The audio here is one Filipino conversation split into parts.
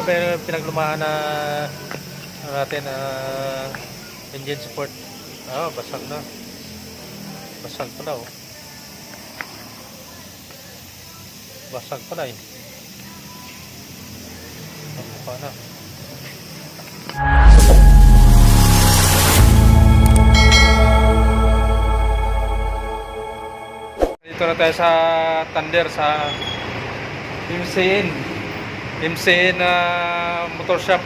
pa yung pinaglumaan na natin engine support. Basag na. Basag pala oh. Basag pala eh. Mukha na. Dito na tayo sa Thunder sa MCN motor shop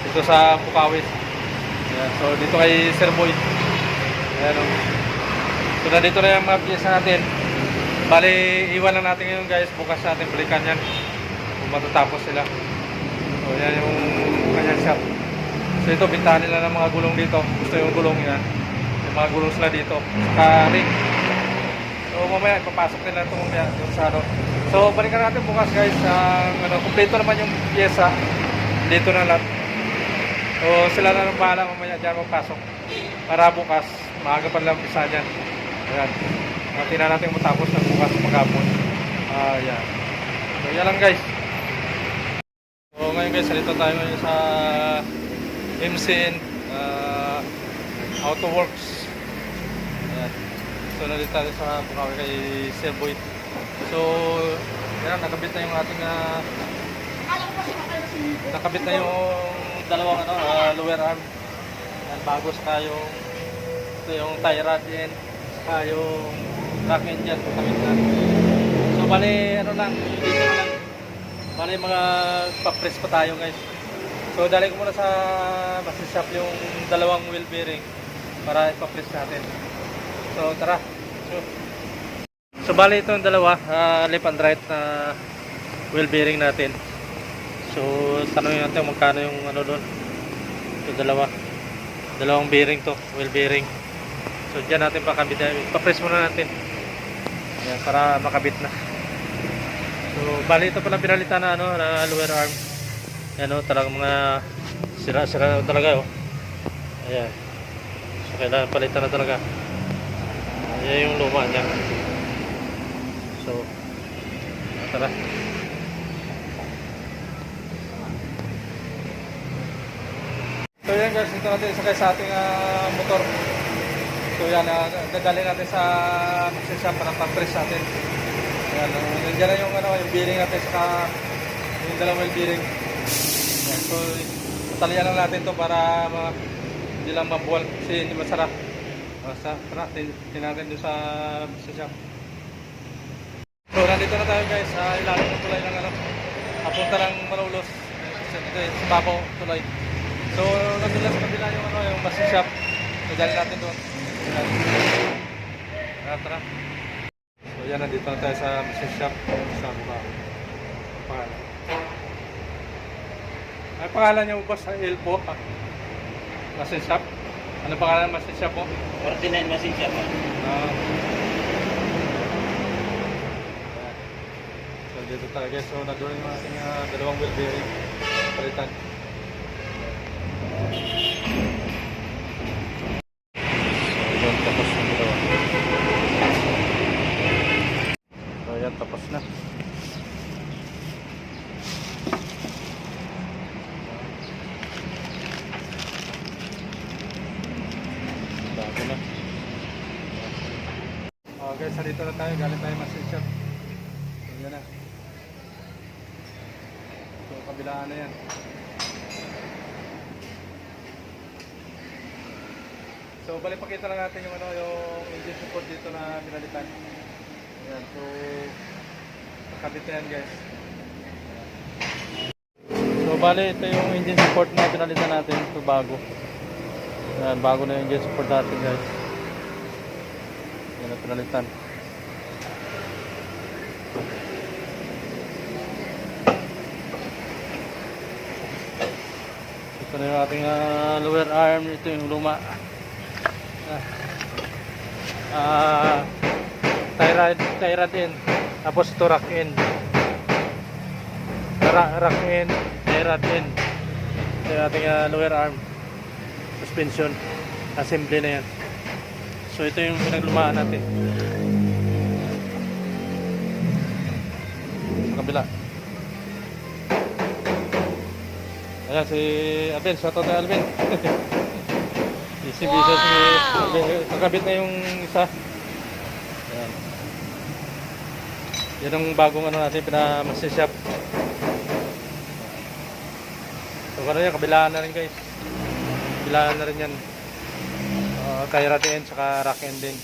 dito sa Bukawi. Ayan, so dito kay Sir Boy. Ayan o. So nandito na yung mga piyesa natin. Bali iwan lang natin ngayon guys. Bukas natin balikan yan kung matatapos sila. So yan yung kanyang shop. So ito bintahan nila ng mga gulong dito. Gusto yung gulong yan. Yung mga gulong sila dito. Saka ring. So mamaya ipapasok nila ito mamaya yung sa ano. So balikan natin bukas guys. Kumpleto naman yung pyesa. Dito na lahat. So sila na lang bahala mamaya dyan magpasok. Para bukas maaga pa lang umpisa dyan. Ayan. Tingnan natin matapos ng bukas maghapon. Ayan. So yan lang guys. So ngayon guys, salito tayo ngayon sa MCN Auto Works. Ayan. So nandito tayo sa Bukawi kay Sir Boy. So yan, nakabit na yung ating nakabit na yung dalawang lower arm. Yan, bago sa yung ito yung tie rod din, saka yung rack engine nakabit na. So bali ano lang, dito na lang. Bali mga pa-press pa tayo guys. So dali ko muna sa machine shop yung dalawang wheel bearing para ipa-press natin. So tara. So bali itong dalawa, left and right na wheel bearing natin. So tanongin natin magkano yung ano doon. So dalawang bearing to, wheel bearing. So diyan natin pakabit, pa-press muna natin. Ayan, para makabit na. So bali ito pala pinalitan na na lower arm. Ayan talagang mga sira-sira talaga oh. Ayan. So kailangan palitan na talaga. Ayan yung luma niya. So tara. So yan guys, ito natin isakay sa ating motor. So yan, dadali natin sa machine shop para pa-press natin. Ayan, nandiyan na yung, yung bearing natin saka yung dalawang bearing. Ayan, so tatalian lang natin to para hindi lang mabuwal kasi hindi masarap. Tara, tinatin doon sa machine shop. So nandito na tayo guys sa ilalim ng tulay ng papunta ng Malolos. Sa Babaw tulay. So nandun lang sa kabila yung yung machine shop. Dadali natin doon. Tara. So yan, nandito na tayo sa machine shop sa Bukawi. Pangalan. Ay pangalan niya mo ba sa Elpo? Machine shop? Ano pangalan ng machine shop mo? 49 machine shop. So dito tayo guys. So nandun yung ating dalawang wheel bearing. Palitan. Tapos na. Bago na. Guys, salito na tayo. Galing tayo machine shop. So, yan na. So, kabilaan na yan. So, balik pakita lang natin yung yung engine support dito na pinalitan. Ayan, so nakabit na yan guys. So bali ito yung engine support na pinalitan natin. Ito bago. Ayan, bago na yung engine support natin guys. Ayan na pinalitan. Ito na yung ating lower arm. Ito yung luma. Tie rod end. Tapos ito rack end. Rack end, tie rod end. Ito yung ating lower arm suspension. Assembly na yan. So ito yung pinaglumaan natin. Sa kabila. Ayan, si Alvin. Shoutout na Alvin. Busy si Alvin. Nakabit na yung isa. Ayan. Yan ang bagong ano natin, pinamasyashop. So, ano yan, kabilaan na rin guys. Kabilaan na rin yan. Kay Ratin, saka Rock End din.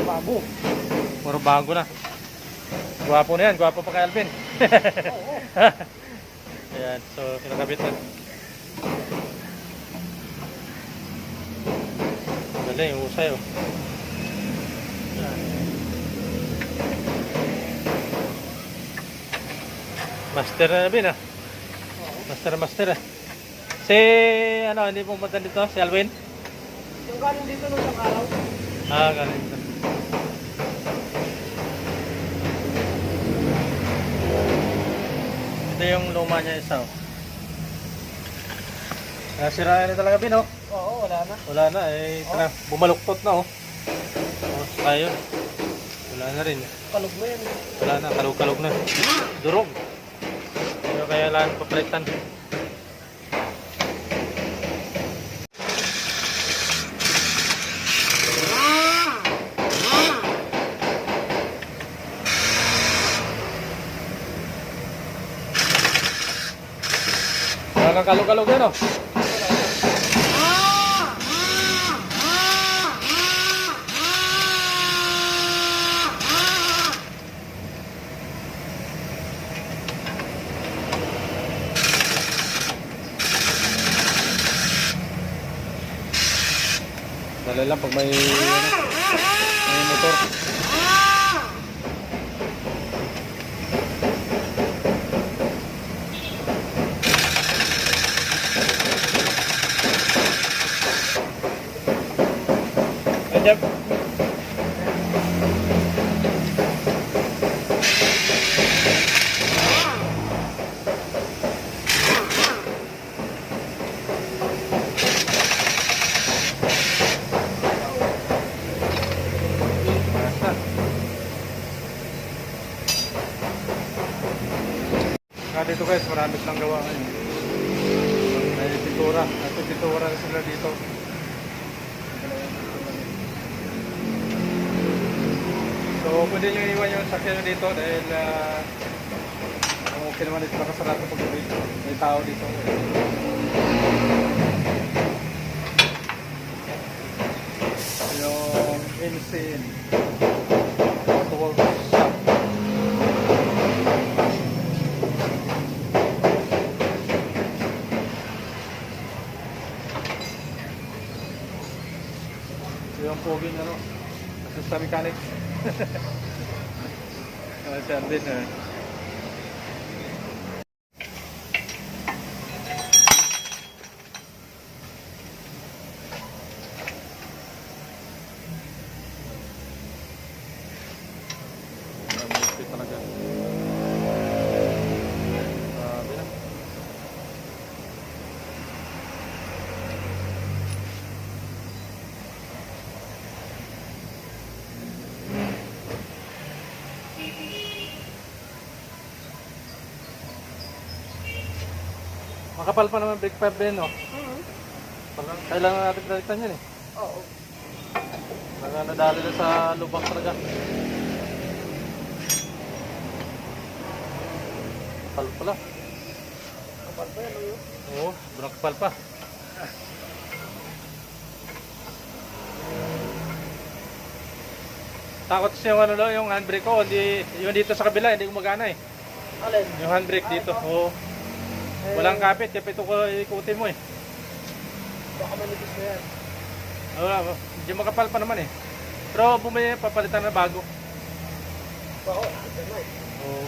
Bago. Puro bago na. Gwapo na yan, gwapo pa kay Alvin. Ayan, so pinakabit na. Galing, yung usay oh. Master na Alvin ah. Master ah. Si ano, hindi mo madali dito, si Alvin? Yung galing dito nung isang araw. Galing dito. Ito yung luma niya isa oh. Sira na talaga Bin oh. Oo, wala na. Wala na eh, bumaluktot na oh. Ayun. Wala na rin. Kalog mo yan. Wala na, kalog-kalog na. Durog. Pero kaya lang papalitan. Kalog-kalog yan oh. Dali lang pag may motor. Ajab. Dito guys, marami silang gawa ngayon. May pintura. Ito pintura sila dito. So pwede nyo iwan yung sakyan nyo dito dahil okay naman dito nakasarado pag may tao dito. Yung insane auto workshop. Yung poging ano, assistant mechanic. Siya din eh. Ito talaga. Grabe na. Makapal pa naman brake pad din, no? Kailangan natin balikan yan eh. Oo. Nadali na sa lubak talaga. Kapal pala. Kapal pa yan, no? Oo, sobrang kapal pa. Takot siya yung ano daw, yung handbrake ko, hindi, yung dito sa kabila, hindi gumagana eh. Alin? Yung handbrake dito, oo. Walang kapit, kaya ito ko ikutin mo eh. Baka manipis na yan. Oo, medyo makapal pa naman eh. Pero bumili, papalitan na bago. Oo, ito na eh. Oo.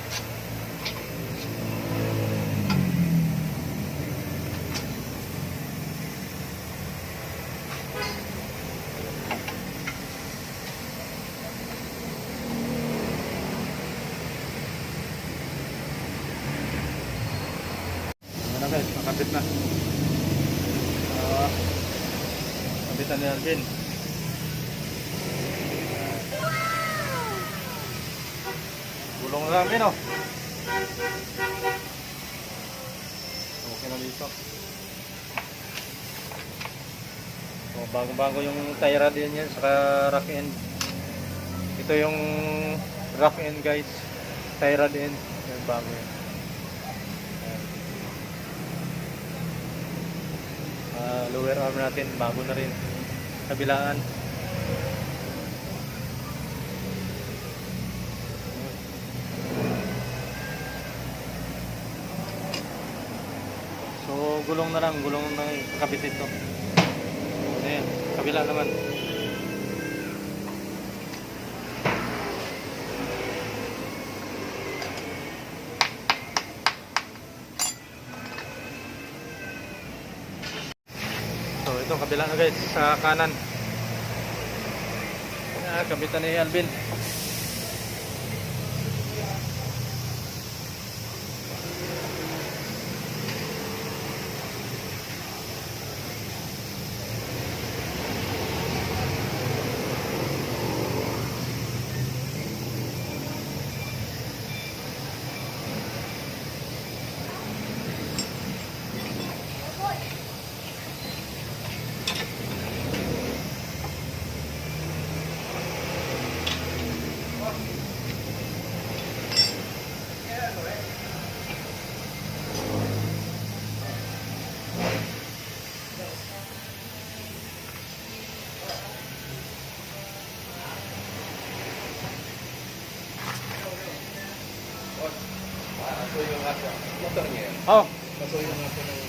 Ano guys, nakabit na. Kabitan ni Alvin. Gulong na Alvin oh. Yan na dito. So, bago-bago yung tie rod din yan, saka rock end. Ito yung rock end guys. Tie rod end. Yan, bago yan. Ayan. Lower arm natin, bago na rin. Kabilaan. So, gulong na lang kabit ito. Ayan, kabila naman. So, ito kabila na guys, sa kanan. Kabitan ni Alvin. Paso yung motor niya. Oh, Paso yung